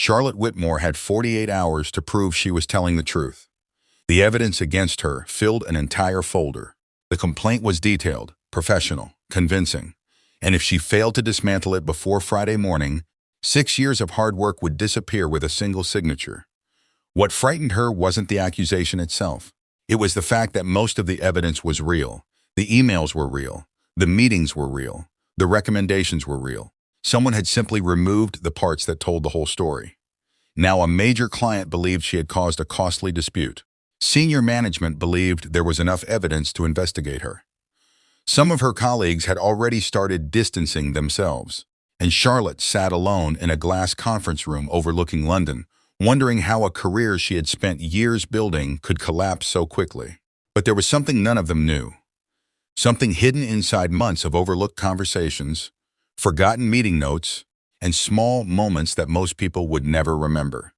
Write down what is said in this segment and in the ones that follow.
Charlotte Whitmore had 48 hours to prove she was telling the truth. The evidence against her filled an entire folder. The complaint was detailed, professional, convincing, and if she failed to dismantle it before Friday morning, 6 years of hard work would disappear with a single signature. What frightened her wasn't the accusation itself. It was the fact that most of the evidence was real. The emails were real. The meetings were real. The recommendations were real. Someone had simply removed the parts that told the whole story. Now a major client believed she had caused a costly dispute. Senior management believed there was enough evidence to investigate her. Some of her colleagues had already started distancing themselves, and Charlotte sat alone in a glass conference room overlooking London, wondering how a career she had spent years building could collapse so quickly. But there was something none of them knew. Something hidden inside months of overlooked conversations, forgotten meeting notes, and small moments that most people would never remember.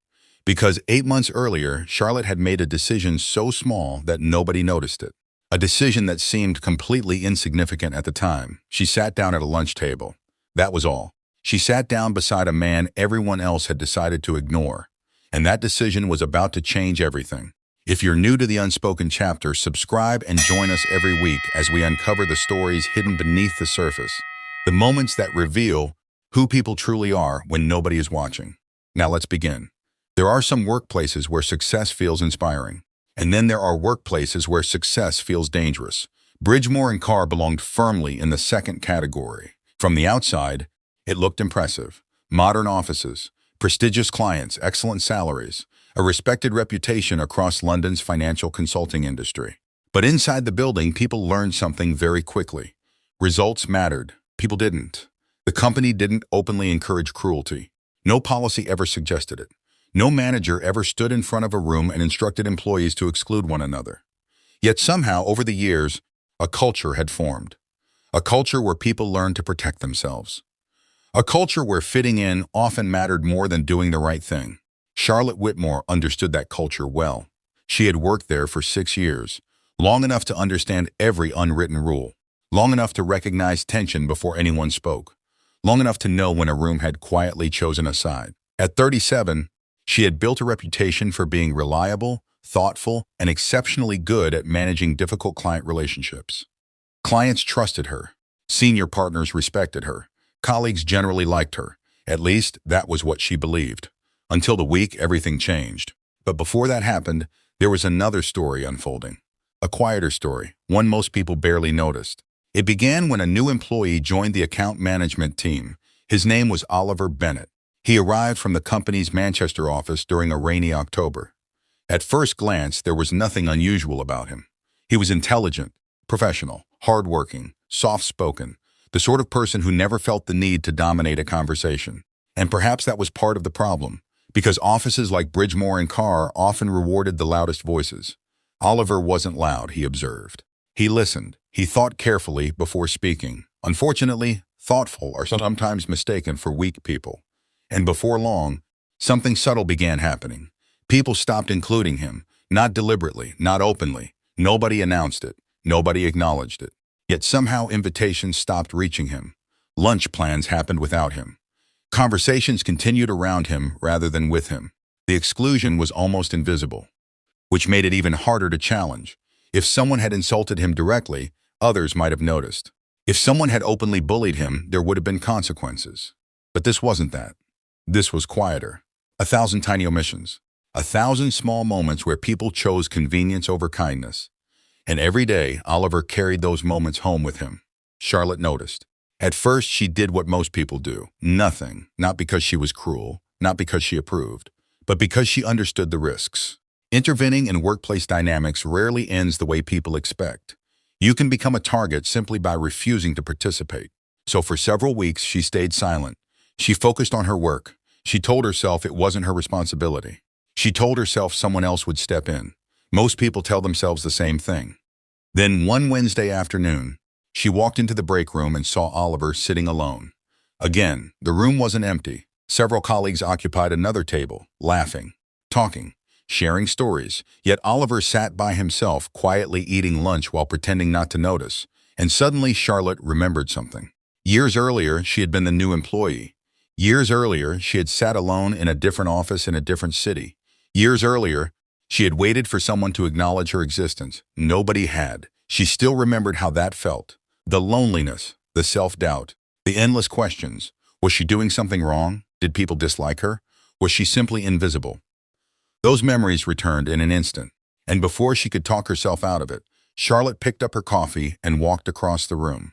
Because 8 months earlier, Charlotte had made a decision so small that nobody noticed it. A decision that seemed completely insignificant at the time. She sat down at a lunch table. That was all. She sat down beside a man everyone else had decided to ignore. And that decision was about to change everything. If you're new to the Unspoken chapter, subscribe and join us every week as we uncover the stories hidden beneath the surface. The moments that reveal who people truly are when nobody is watching. Now let's begin. There are some workplaces where success feels inspiring. And then there are workplaces where success feels dangerous. Whitmore and Carr belonged firmly in the second category. From the outside, it looked impressive. Modern offices, prestigious clients, excellent salaries, a respected reputation across London's financial consulting industry. But inside the building, people learned something very quickly. Results mattered. People didn't. The company didn't openly encourage cruelty. No policy ever suggested it. No manager ever stood in front of a room and instructed employees to exclude one another. Yet somehow, over the years, a culture had formed. A culture where people learned to protect themselves. A culture where fitting in often mattered more than doing the right thing. Charlotte Whitmore understood that culture well. She had worked there for 6 years, long enough to understand every unwritten rule, long enough to recognize tension before anyone spoke, long enough to know when a room had quietly chosen a side. At 37, she had built a reputation for being reliable, thoughtful, and exceptionally good at managing difficult client relationships. Clients trusted her. Senior partners respected her. Colleagues generally liked her. At least, that was what she believed. Until the week everything changed. But before that happened, there was another story unfolding. A quieter story, one most people barely noticed. It began when a new employee joined the account management team. His name was Oliver Bennett. He arrived from the company's Manchester office during a rainy October. At first glance, there was nothing unusual about him. He was intelligent, professional, hardworking, soft-spoken, the sort of person who never felt the need to dominate a conversation. And perhaps that was part of the problem, because offices like Whitmore and Carr often rewarded the loudest voices. Oliver wasn't loud, he observed. He listened. He thought carefully before speaking. Unfortunately, thoughtful are sometimes mistaken for weak people. And before long, something subtle began happening. People stopped including him, not deliberately, not openly. Nobody announced it. Nobody acknowledged it. Yet somehow invitations stopped reaching him. Lunch plans happened without him. Conversations continued around him rather than with him. The exclusion was almost invisible, which made it even harder to challenge. If someone had insulted him directly, others might have noticed. If someone had openly bullied him, there would have been consequences. But this wasn't that. This was quieter. 1,000 tiny omissions. 1,000 small moments where people chose convenience over kindness. And every day, Oliver carried those moments home with him. Charlotte noticed. At first, she did what most people do. Nothing. Not because she was cruel, not because she approved, but because she understood the risks. Intervening in workplace dynamics rarely ends the way people expect. You can become a target simply by refusing to participate. So for several weeks, she stayed silent. She focused on her work. She told herself it wasn't her responsibility. She told herself someone else would step in. Most people tell themselves the same thing. Then one Wednesday afternoon, she walked into the break room and saw Oliver sitting alone. Again, the room wasn't empty. Several colleagues occupied another table, laughing, talking, sharing stories. Yet Oliver sat by himself, quietly eating lunch while pretending not to notice. And suddenly Charlotte remembered something. Years earlier, she had been the new employee. Years earlier, she had sat alone in a different office in a different city. Years earlier, she had waited for someone to acknowledge her existence. Nobody had. She still remembered how that felt. The loneliness, the self-doubt, the endless questions. Was she doing something wrong? Did people dislike her? Was she simply invisible? Those memories returned in an instant, and before she could talk herself out of it, Charlotte picked up her coffee and walked across the room.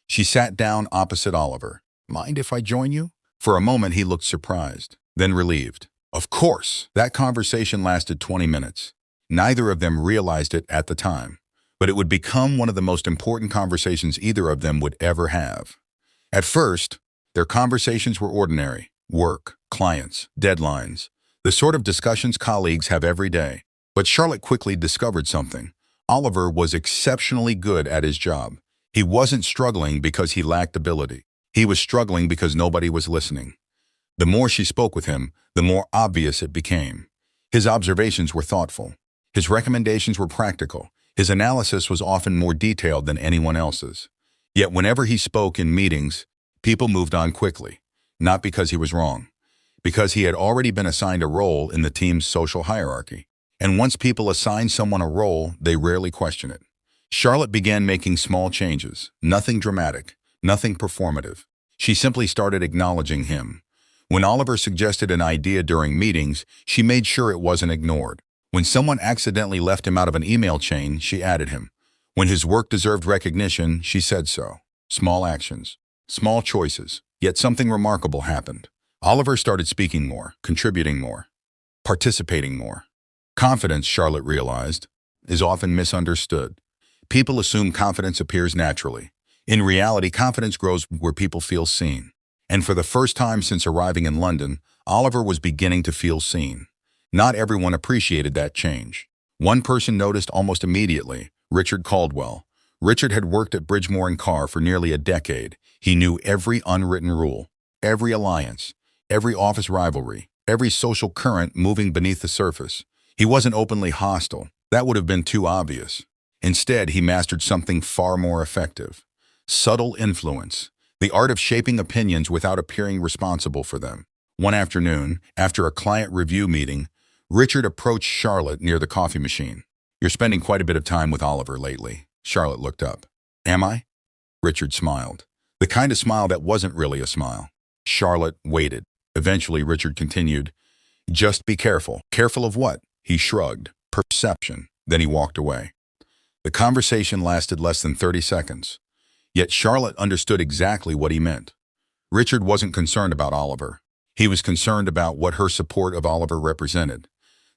She sat down opposite Oliver. "Mind if I join you?" For a moment, he looked surprised, then relieved. Of course. That conversation lasted 20 minutes. Neither of them realized it at the time, but it would become one of the most important conversations either of them would ever have. At first, their conversations were ordinary: work, clients, deadlines, the sort of discussions colleagues have every day. But Charlotte quickly discovered something. Oliver was exceptionally good at his job. He wasn't struggling because he lacked ability. He was struggling because nobody was listening. The more she spoke with him, the more obvious it became. His observations were thoughtful. His recommendations were practical. His analysis was often more detailed than anyone else's. Yet whenever he spoke in meetings, people moved on quickly. Not because he was wrong, because he had already been assigned a role in the team's social hierarchy. And once people assign someone a role, they rarely question it. Charlotte began making small changes. Nothing dramatic, nothing performative. She simply started acknowledging him. When Oliver suggested an idea during meetings, she made sure it wasn't ignored. When someone accidentally left him out of an email chain, she added him. When his work deserved recognition, she said so. Small actions, small choices. Yet something remarkable happened. Oliver started speaking more, contributing more, participating more. Confidence, Charlotte realized, is often misunderstood. People assume confidence appears naturally. In reality, confidence grows where people feel seen. And for the first time since arriving in London, Oliver was beginning to feel seen. Not everyone appreciated that change. One person noticed almost immediately: Richard Caldwell. Richard had worked at Bridgemore and Carr for nearly a decade. He knew every unwritten rule, every alliance, every office rivalry, every social current moving beneath the surface. He wasn't openly hostile. That would have been too obvious. Instead, he mastered something far more effective: subtle influence, the art of shaping opinions without appearing responsible for them. One afternoon, after a client review meeting, Richard approached Charlotte near the coffee machine. "You're spending quite a bit of time with Oliver lately." Charlotte looked up. "Am I?" Richard smiled. The kind of smile that wasn't really a smile. Charlotte waited. Eventually, Richard continued, "Just be careful." "Careful of what?" He shrugged. "Perception." Then he walked away. The conversation lasted less than 30 seconds. Yet Charlotte understood exactly what he meant. Richard wasn't concerned about Oliver. He was concerned about what her support of Oliver represented.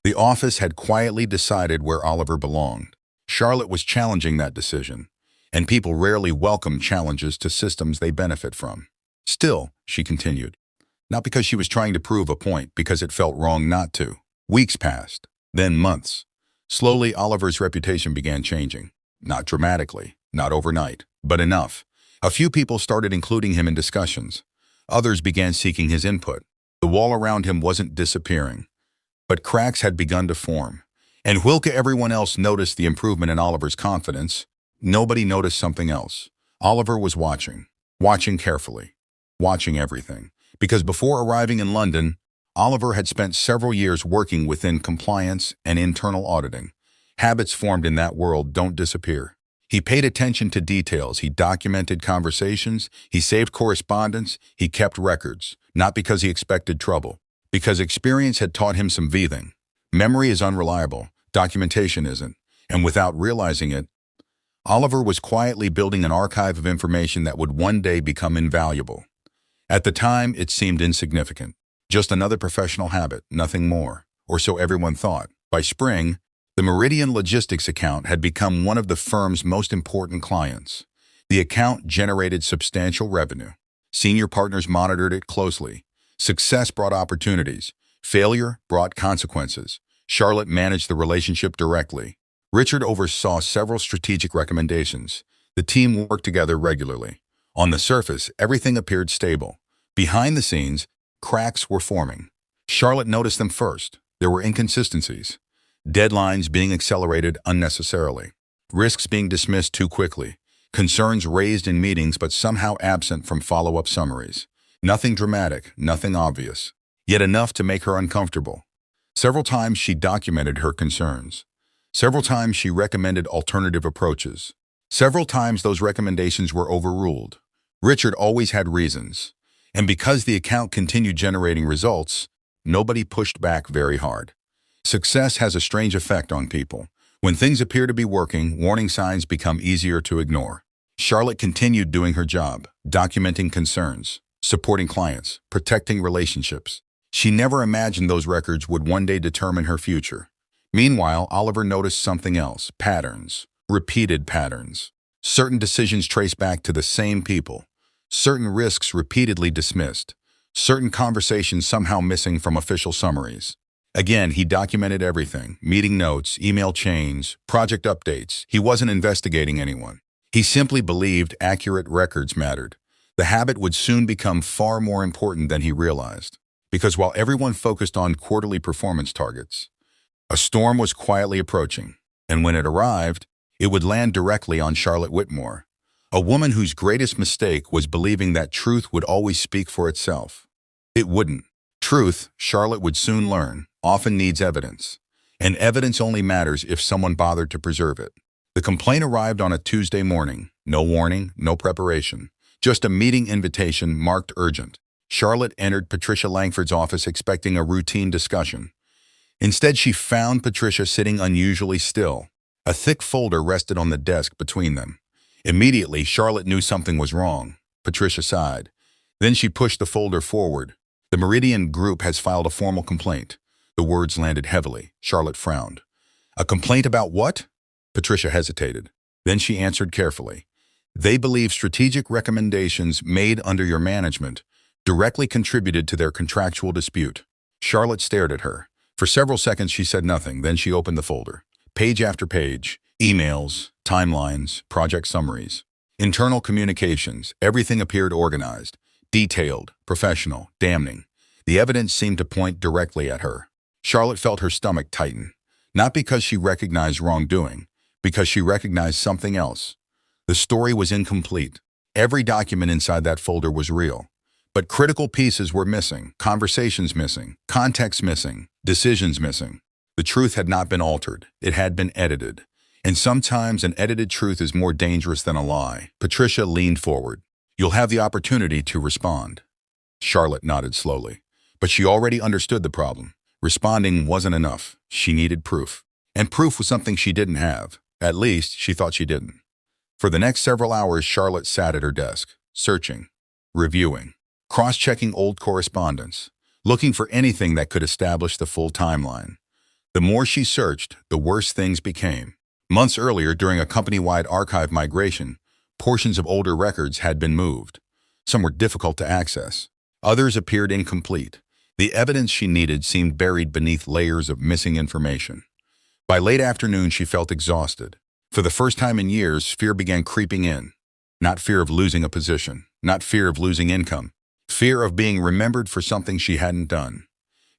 The office had quietly decided where Oliver belonged. Charlotte was challenging that decision, and people rarely welcome challenges to systems they benefit from. Still, she continued, not because she was trying to prove a point, because it felt wrong not to. Weeks passed, then months. Slowly, Oliver's reputation began changing. Not dramatically, not overnight, but enough. A few people started including him in discussions. Others began seeking his input. The wall around him wasn't disappearing, but cracks had begun to form. And while everyone else noticed the improvement in Oliver's confidence, nobody noticed something else. Oliver was watching carefully, watching everything. Because before arriving in London, Oliver had spent several years working within compliance and internal auditing. Habits formed in that world don't disappear. He paid attention to details. He documented conversations. He saved correspondence. He kept records, not because he expected trouble, because experience had taught him some thing. Memory is unreliable. Documentation isn't. And without realizing it, Oliver was quietly building an archive of information that would one day become invaluable. At the time, it seemed insignificant. Just another professional habit, nothing more. Or so everyone thought. By spring, the Meridian Logistics account had become one of the firm's most important clients. The account generated substantial revenue. Senior partners monitored it closely. Success brought opportunities. Failure brought consequences. Charlotte managed the relationship directly. Richard oversaw several strategic recommendations. The team worked together regularly. On the surface, everything appeared stable. Behind the scenes, cracks were forming. Charlotte noticed them first. There were inconsistencies. Deadlines being accelerated unnecessarily. Risks being dismissed too quickly. Concerns raised in meetings but somehow absent from follow-up summaries. Nothing dramatic, nothing obvious, yet enough to make her uncomfortable. Several times she documented her concerns. Several times she recommended alternative approaches. Several times those recommendations were overruled. Richard always had reasons. And because the account continued generating results, nobody pushed back very hard. Success has a strange effect on people. When things appear to be working, warning signs become easier to ignore. Charlotte continued doing her job, documenting concerns, supporting clients, protecting relationships. She never imagined those records would one day determine her future. Meanwhile, Oliver noticed something else: patterns, repeated patterns. Certain decisions traced back to the same people. Certain risks repeatedly dismissed. Certain conversations somehow missing from official summaries. Again, he documented everything: meeting notes, email chains, project updates. He wasn't investigating anyone. He simply believed accurate records mattered. The habit would soon become far more important than he realized. Because while everyone focused on quarterly performance targets, a storm was quietly approaching, and when it arrived, it would land directly on Charlotte Whitmore, a woman whose greatest mistake was believing that truth would always speak for itself. It wouldn't. Truth, Charlotte would soon learn, often needs evidence, and evidence only matters if someone bothered to preserve it. The complaint arrived on a Tuesday morning. No warning, no preparation, just a meeting invitation marked urgent. Charlotte entered Patricia Langford's office expecting a routine discussion. Instead, she found Patricia sitting unusually still. A thick folder rested on the desk between them. Immediately, Charlotte knew something was wrong. Patricia sighed. Then she pushed the folder forward. "The Meridian Group has filed a formal complaint." The words landed heavily. Charlotte frowned. "A complaint about what?" Patricia hesitated. Then she answered carefully. "They believe strategic recommendations made under your management directly contributed to their contractual dispute." Charlotte stared at her. For several seconds she said nothing, then she opened the folder. Page after page, emails, timelines, project summaries, internal communications, everything appeared organized, detailed, professional, damning. The evidence seemed to point directly at her. Charlotte felt her stomach tighten, not because she recognized wrongdoing, because she recognized something else. The story was incomplete. Every document inside that folder was real. But critical pieces were missing, conversations missing, context missing, decisions missing. The truth had not been altered. It had been edited. And sometimes an edited truth is more dangerous than a lie. Patricia leaned forward. "You'll have the opportunity to respond." Charlotte nodded slowly. But she already understood the problem. Responding wasn't enough. She needed proof. And proof was something she didn't have. At least, she thought she didn't. For the next several hours, Charlotte sat at her desk, searching, reviewing, cross-checking old correspondence, looking for anything that could establish the full timeline. The more she searched, the worse things became. Months earlier, during a company-wide archive migration, portions of older records had been moved. Some were difficult to access. Others appeared incomplete. The evidence she needed seemed buried beneath layers of missing information. By late afternoon, she felt exhausted. For the first time in years, fear began creeping in. Not fear of losing a position, not fear of losing income. Fear of being remembered for something she hadn't done.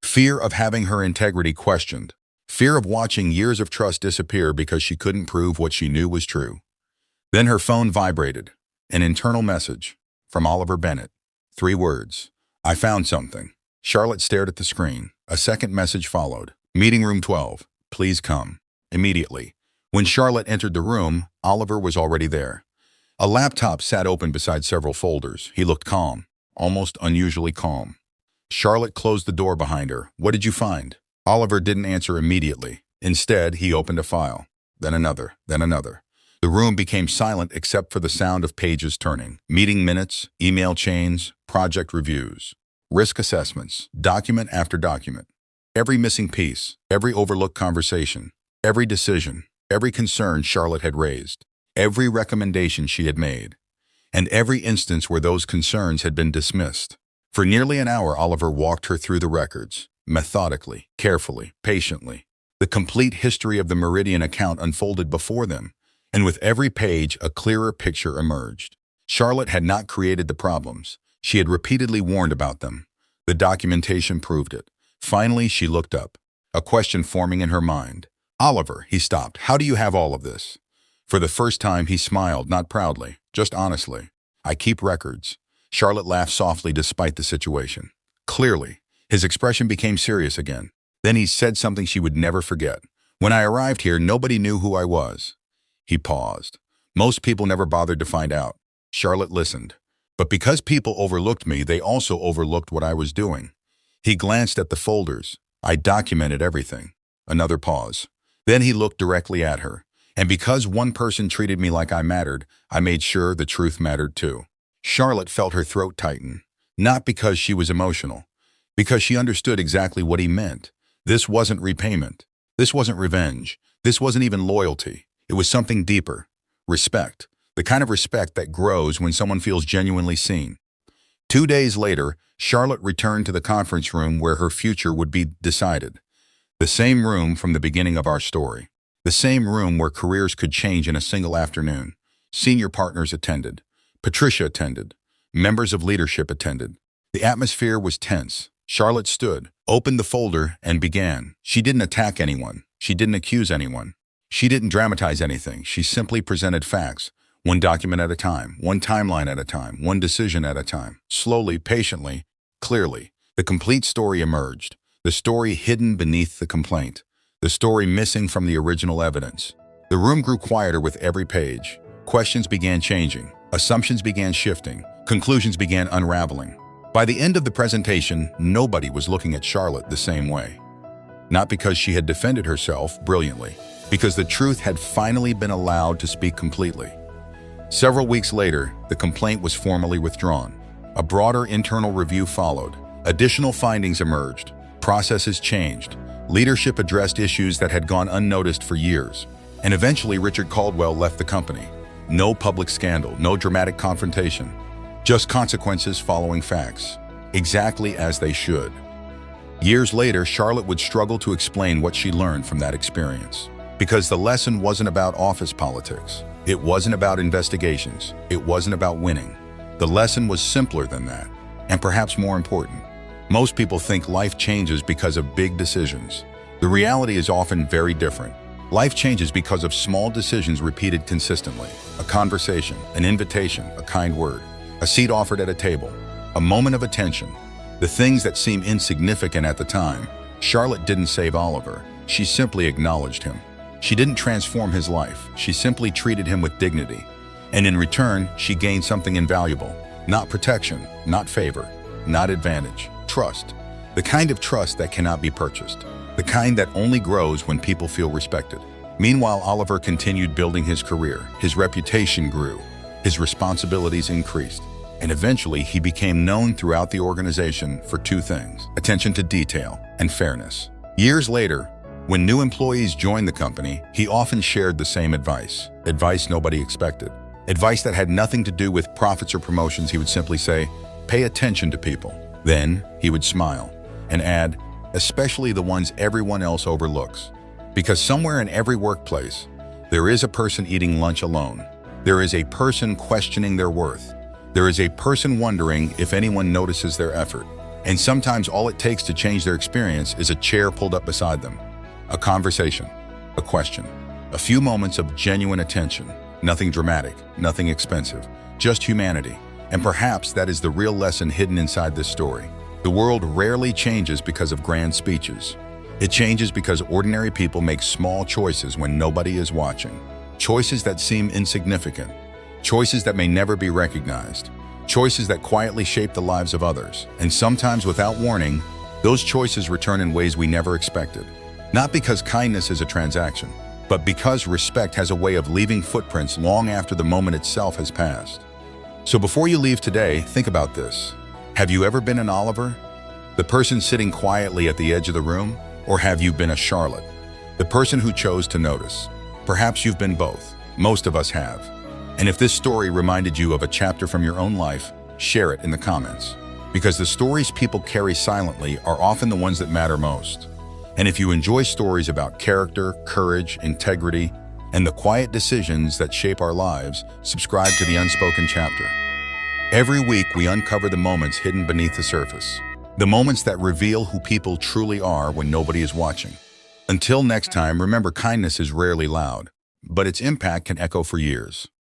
Fear of having her integrity questioned. Fear of watching years of trust disappear because she couldn't prove what she knew was true. Then her phone vibrated. An internal message from Oliver Bennett. 3 words. "I found something." Charlotte stared at the screen. A second message followed. "Meeting room 12. Please come." Immediately. When Charlotte entered the room, Oliver was already there. A laptop sat open beside several folders. He looked calm. Almost unusually calm. Charlotte closed the door behind her. "What did you find?" Oliver didn't answer immediately. Instead, he opened a file. Then another, then another. The room became silent except for the sound of pages turning. Meeting minutes, email chains, project reviews, risk assessments, document after document. Every missing piece, every overlooked conversation, every decision, every concern Charlotte had raised, every recommendation she had made, and every instance where those concerns had been dismissed. For nearly an hour, Oliver walked her through the records, methodically, carefully, patiently. The complete history of the Meridian account unfolded before them, and with every page, a clearer picture emerged. Charlotte had not created the problems. She had repeatedly warned about them. The documentation proved it. Finally, she looked up, a question forming in her mind. "Oliver," he stopped, "how do you have all of this?" For the first time, he smiled, not proudly, just honestly. "I keep records." Charlotte laughed softly despite the situation. Clearly, his expression became serious again. Then he said something she would never forget. "When I arrived here, nobody knew who I was." He paused. "Most people never bothered to find out." Charlotte listened. "But because people overlooked me, they also overlooked what I was doing." He glanced at the folders. "I documented everything." Another pause. Then he looked directly at her. "And because one person treated me like I mattered, I made sure the truth mattered too." Charlotte felt her throat tighten. Not because she was emotional, because she understood exactly what he meant. This wasn't repayment. This wasn't revenge. This wasn't even loyalty. It was something deeper. Respect. The kind of respect that grows when someone feels genuinely seen. 2 days later, Charlotte returned to the conference room where her future would be decided. The same room from the beginning of our story. The same room where careers could change in a single afternoon. Senior partners attended. Patricia attended. Members of leadership attended. The atmosphere was tense. Charlotte stood, opened the folder, and began. She didn't attack anyone. She didn't accuse anyone. She didn't dramatize anything. She simply presented facts, one document at a time, one timeline at a time, one decision at a time. Slowly, patiently, clearly, the complete story emerged. The story hidden beneath the complaint. The story missing from the original evidence. The room grew quieter with every page. Questions began changing. Assumptions began shifting. Conclusions began unraveling. By the end of the presentation, nobody was looking at Charlotte the same way. Not because she had defended herself brilliantly, because the truth had finally been allowed to speak completely. Several weeks later, the complaint was formally withdrawn. A broader internal review followed. Additional findings emerged. Processes changed. Leadership addressed issues that had gone unnoticed for years. And eventually, Richard Caldwell left the company. No public scandal, no dramatic confrontation. Just consequences following facts. Exactly as they should. Years later, Charlotte would struggle to explain what she learned from that experience. Because the lesson wasn't about office politics. It wasn't about investigations. It wasn't about winning. The lesson was simpler than that, and perhaps more important. Most people think life changes because of big decisions. The reality is often very different. Life changes because of small decisions repeated consistently. A conversation, an invitation, a kind word, a seat offered at a table, a moment of attention. The things that seem insignificant at the time. Charlotte didn't save Oliver. She simply acknowledged him. She didn't transform his life. She simply treated him with dignity. And in return, she gained something invaluable. Not protection, not favor, not advantage. Trust. The kind of trust that cannot be purchased. The kind that only grows when people feel respected. Meanwhile, Oliver continued building his career. His reputation grew. His responsibilities increased. And eventually, he became known throughout the organization for two things: attention to detail and fairness. Years later, when new employees joined the company, he often shared the same advice. Advice nobody expected. Advice that had nothing to do with profits or promotions. He would simply say, "Pay attention to people." Then he would smile and add, "Especially the ones everyone else overlooks." Because somewhere in every workplace, there is a person eating lunch alone. There is a person questioning their worth. There is a person wondering if anyone notices their effort. And sometimes all it takes to change their experience is a chair pulled up beside them. A conversation, a question, a few moments of genuine attention. Nothing dramatic, nothing expensive, just humanity. And perhaps that is the real lesson hidden inside this story. The world rarely changes because of grand speeches. It changes because ordinary people make small choices when nobody is watching. Choices that seem insignificant. Choices that may never be recognized. Choices that quietly shape the lives of others. And sometimes without warning, those choices return in ways we never expected. Not because kindness is a transaction, but because respect has a way of leaving footprints long after the moment itself has passed. So before you leave today, think about this. Have you ever been an Oliver? The person sitting quietly at the edge of the room? Or have you been a Charlotte? The person who chose to notice? Perhaps you've been both. Most of us have. And if this story reminded you of a chapter from your own life, share it in the comments. Because the stories people carry silently are often the ones that matter most. And if you enjoy stories about character, courage, integrity, and the quiet decisions that shape our lives, subscribe to the Unspoken chapter. Every week, we uncover the moments hidden beneath the surface. The moments that reveal who people truly are when nobody is watching. Until next time, remember, kindness is rarely loud, but its impact can echo for years.